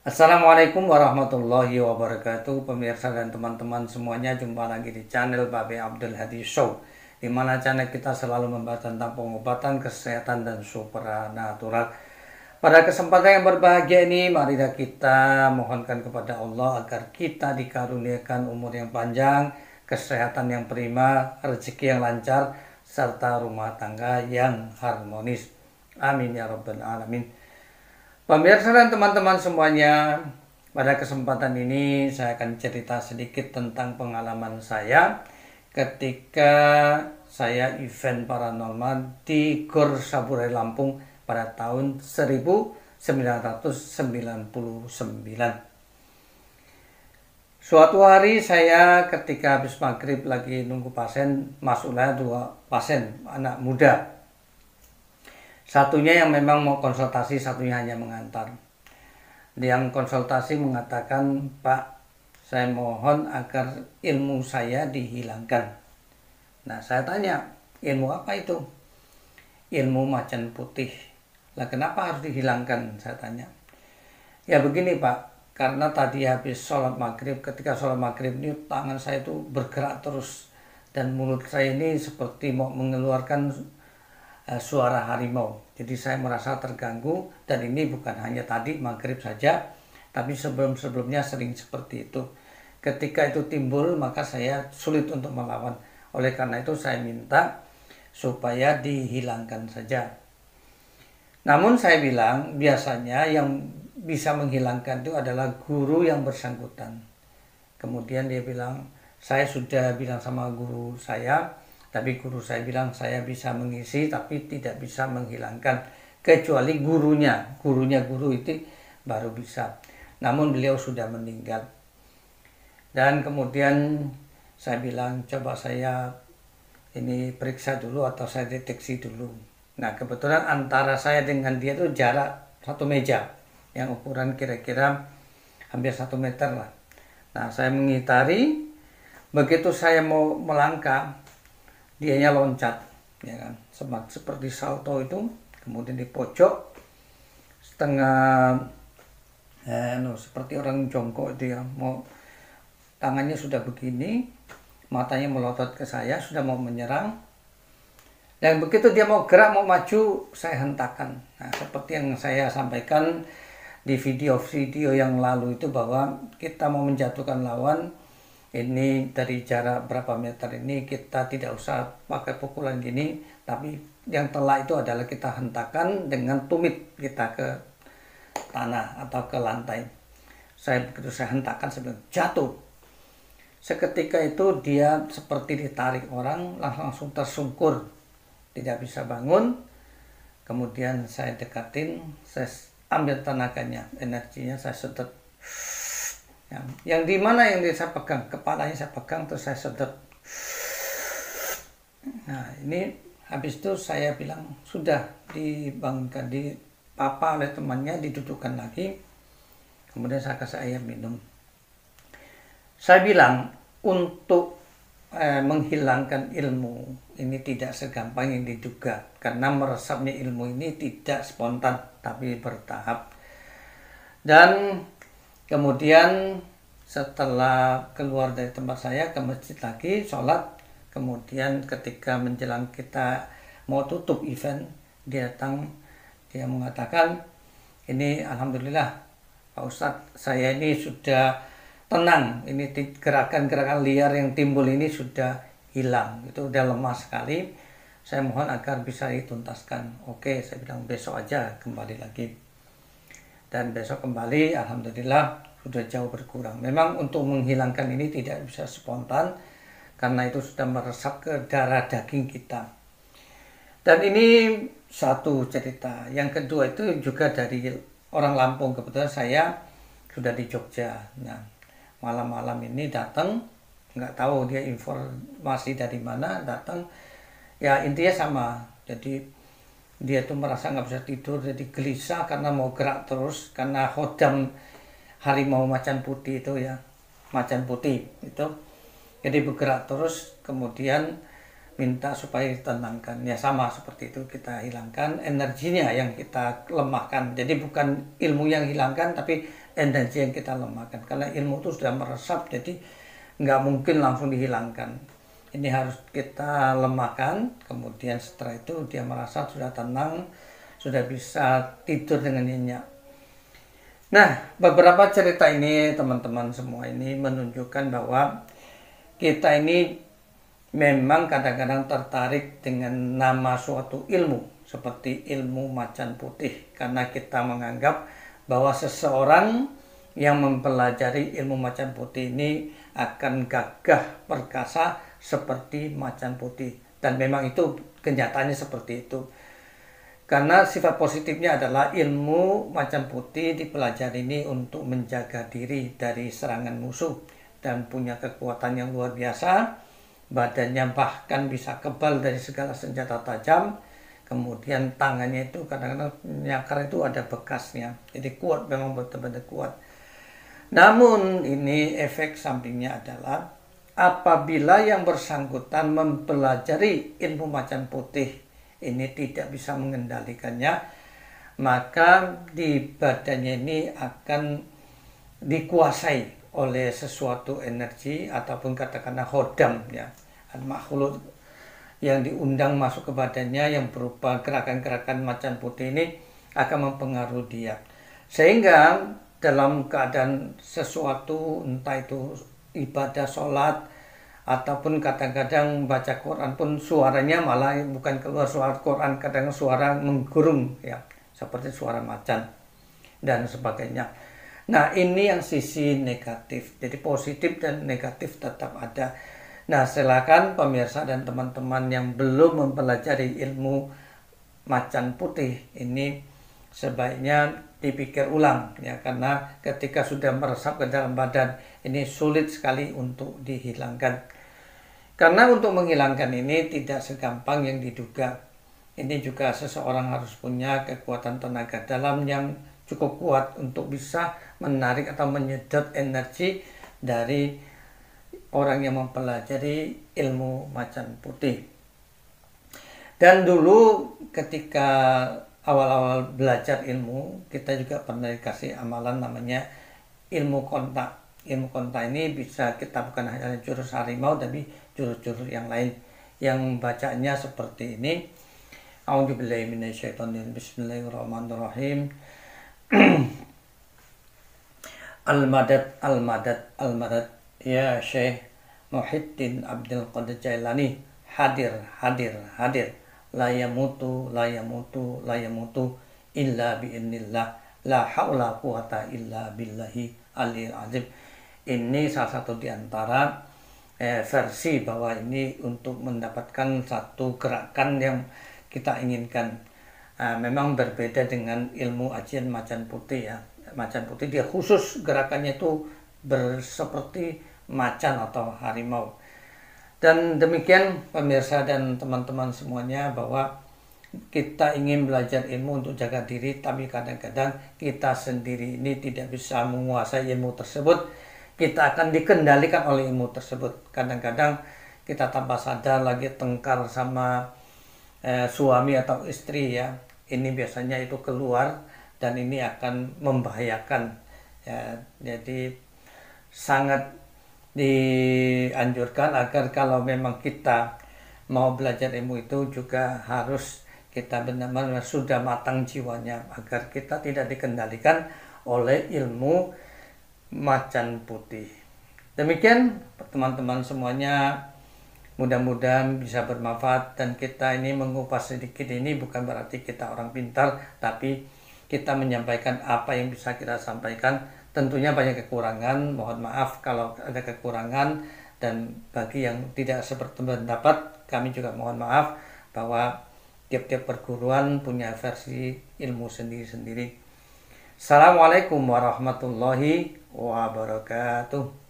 Assalamualaikum warahmatullahi wabarakatuh, pemirsa dan teman-teman semuanya. Jumpa lagi di channel Babe Abdul Hadi Show, di mana channel kita selalu membahas tentang pengobatan, kesehatan, dan supranatural. Pada kesempatan yang berbahagia ini, marilah kita mohonkan kepada Allah agar kita dikaruniakan umur yang panjang, kesehatan yang prima, rezeki yang lancar, serta rumah tangga yang harmonis. Amin ya rabbal alamin. Pemirsa dan teman-teman semuanya, pada kesempatan ini saya akan cerita sedikit tentang pengalaman saya ketika saya event paranormal di Gor Saburai Lampung pada tahun 1999. Suatu hari saya ketika habis maghrib lagi nunggu pasien, masuklah dua pasien anak muda. Satunya yang memang mau konsultasi, satunya hanya mengantar. Yang konsultasi mengatakan, "Pak, saya mohon agar ilmu saya dihilangkan." Nah, saya tanya, ilmu apa itu? Ilmu macan putih. Lah, kenapa harus dihilangkan? Saya tanya. Ya begini, Pak, karena tadi habis sholat maghrib, ketika sholat maghrib ini tangan saya itu bergerak terus. Dan mulut saya ini seperti mau mengeluarkan suara harimau. Jadi saya merasa terganggu, dan ini bukan hanya tadi maghrib saja, tapi sebelum-sebelumnya sering seperti itu. Ketika itu timbul, maka saya sulit untuk melawan. Oleh karena itu saya minta supaya dihilangkan saja. Namun saya bilang biasanya yang bisa menghilangkan itu adalah guru yang bersangkutan. Kemudian dia bilang, saya sudah bilang sama guru saya, tapi guru saya bilang saya bisa mengisi tapi tidak bisa menghilangkan, kecuali guru itu baru bisa. Namun beliau sudah meninggal. Dan kemudian saya bilang, coba saya ini periksa dulu atau saya deteksi dulu. Nah, kebetulan antara saya dengan dia itu jarak 1 meja, yang ukuran kira-kira hampir 1 meter lah. Nah, saya mengitari, begitu saya mau melangkah, dianya loncat, ya kan, seperti salto itu, kemudian di pojok setengah seperti orang jongkok itu ya, mau tangannya sudah begini, matanya melotot ke saya, sudah mau menyerang. Dan begitu dia mau gerak, mau maju, saya hentakan. Nah, seperti yang saya sampaikan di video-video yang lalu itu, bahwa kita mau menjatuhkan lawan ini dari jarak berapa meter ini, kita tidak usah pakai pukulan gini, tapi yang telak itu adalah kita hentakan dengan tumit kita ke tanah atau ke lantai. Begitu saya hentakan, saya bilang, jatuh. Seketika itu dia seperti ditarik orang, langsung tersungkur, tidak bisa bangun. Kemudian saya dekatin, saya ambil tenaganya, energinya, saya sedot. Yang di mana yang saya pegang, kepalanya saya pegang, terus saya sedot. Nah, ini habis itu saya bilang, sudah dibangunkan, dipapa oleh temannya, didudukkan lagi. Kemudian saya kasih air minum. Saya bilang, untuk menghilangkan ilmu ini tidak segampang yang diduga, karena meresapnya ilmu ini tidak spontan tapi bertahap. Dan kemudian setelah keluar dari tempat saya ke masjid lagi, sholat. Kemudian ketika menjelang kita mau tutup event, dia datang, dia mengatakan, ini alhamdulillah Pak Ustadz, saya ini sudah tenang, ini gerakan-gerakan liar yang timbul ini sudah hilang, itu udah lemah sekali, saya mohon agar bisa dituntaskan. Oke, saya bilang, besok aja kembali lagi. Dan besok kembali, alhamdulillah sudah jauh berkurang. Memang untuk menghilangkan ini tidak bisa spontan, karena itu sudah meresap ke darah daging kita. Dan ini satu cerita. Yang kedua itu juga dari orang Lampung. Kebetulan saya sudah di Jogja. Nah, malam-malam ini datang, nggak tahu dia informasi dari mana datang. Ya intinya sama. Jadi dia tuh merasa nggak bisa tidur, jadi gelisah karena mau gerak terus, karena hodam harimau macan putih itu ya, macan putih itu, jadi bergerak terus. Kemudian minta supaya ditenangkan. Ya sama seperti itu, kita hilangkan energinya yang kita lemahkan. Jadi bukan ilmu yang hilangkan, tapi energi yang kita lemahkan. Karena ilmu itu sudah meresap, jadi nggak mungkin langsung dihilangkan. Ini harus kita lemahkan, kemudian setelah itu dia merasa sudah tenang, sudah bisa tidur dengan nyenyak. Nah, beberapa cerita ini teman-teman semua ini menunjukkan bahwa kita ini memang kadang-kadang tertarik dengan nama suatu ilmu, seperti ilmu macan putih, karena kita menganggap bahwa seseorang yang mempelajari ilmu macan putih ini akan gagah perkasa seperti macan putih, dan memang itu kenyataannya seperti itu. Karena sifat positifnya adalah ilmu macan putih dipelajari ini untuk menjaga diri dari serangan musuh dan punya kekuatan yang luar biasa. Badannya bahkan bisa kebal dari segala senjata tajam. Kemudian tangannya itu kadang-kadang nyakar itu ada bekasnya, jadi kuat, memang betul-betul kuat. Namun ini efek sampingnya adalah apabila yang bersangkutan mempelajari ilmu macan putih ini tidak bisa mengendalikannya, maka di badannya ini akan dikuasai oleh sesuatu energi ataupun katakanlah hodam, ya, makhluk yang diundang masuk ke badannya yang berupa gerakan-gerakan macan putih ini akan mempengaruhi dia, sehingga dalam keadaan sesuatu, entah itu ibadah sholat ataupun kadang-kadang baca Quran pun suaranya malah bukan keluar suara Quran, kadang suara menggurung, ya, seperti suara macan dan sebagainya. Nah, ini yang sisi negatif. Jadi positif dan negatif tetap ada. Nah, silakan pemirsa dan teman-teman yang belum mempelajari ilmu macan putih ini sebaiknya dipikir ulang, ya, karena ketika sudah meresap ke dalam badan ini sulit sekali untuk dihilangkan. Karena untuk menghilangkan ini tidak segampang yang diduga. Ini juga seseorang harus punya kekuatan tenaga dalam yang cukup kuat untuk bisa menarik atau menyedot energi dari orang yang mempelajari ilmu macan putih. Dan dulu ketika awal-awal belajar ilmu, kita juga pernah dikasih amalan namanya ilmu kontak. Ilmu kontak ini bisa kita bukan hanya jurus harimau, tapi jurus-jurus yang lain yang bacanya seperti ini. A'udzubillahi minasyaitonir, bismillahirrahmanirrahim. Al-madad, al-madad, al-madad, ya Syekh Muhyiddin Abdul Qadir Jailani, hadir, hadir, hadir. La yamutu, la yamutu, la yamutu illa bi'idznillah, la haula quwata illa billahi aliyil azim. Ini salah satu di antara versi bahwa ini untuk mendapatkan satu gerakan yang kita inginkan. Memang berbeda dengan ilmu ajian macan putih, ya. Macan putih dia khusus gerakannya itu seperti macan atau harimau. Dan demikian pemirsa dan teman-teman semuanya, bahwa kita ingin belajar ilmu untuk jaga diri, tapi kadang-kadang kita sendiri ini tidak bisa menguasai ilmu tersebut. Kita akan dikendalikan oleh ilmu tersebut. Kadang-kadang kita tanpa sadar lagi tengkar sama suami atau istri, ya. Ini biasanya itu keluar dan ini akan membahayakan, ya. Jadi sangat dianjurkan agar kalau memang kita mau belajar ilmu itu juga harus kita benar-benar sudah matang jiwanya, agar kita tidak dikendalikan oleh ilmu macan putih. Demikian teman-teman semuanya, mudah-mudahan bisa bermanfaat, dan kita ini mengupas sedikit ini bukan berarti kita orang pintar, tapi kita menyampaikan apa yang bisa kita sampaikan. Tentunya banyak kekurangan, mohon maaf kalau ada kekurangan, dan bagi yang tidak seperti pendapat, kami juga mohon maaf, bahwa tiap-tiap perguruan punya versi ilmu sendiri-sendiri. Assalamualaikum warahmatullahi wabarakatuh.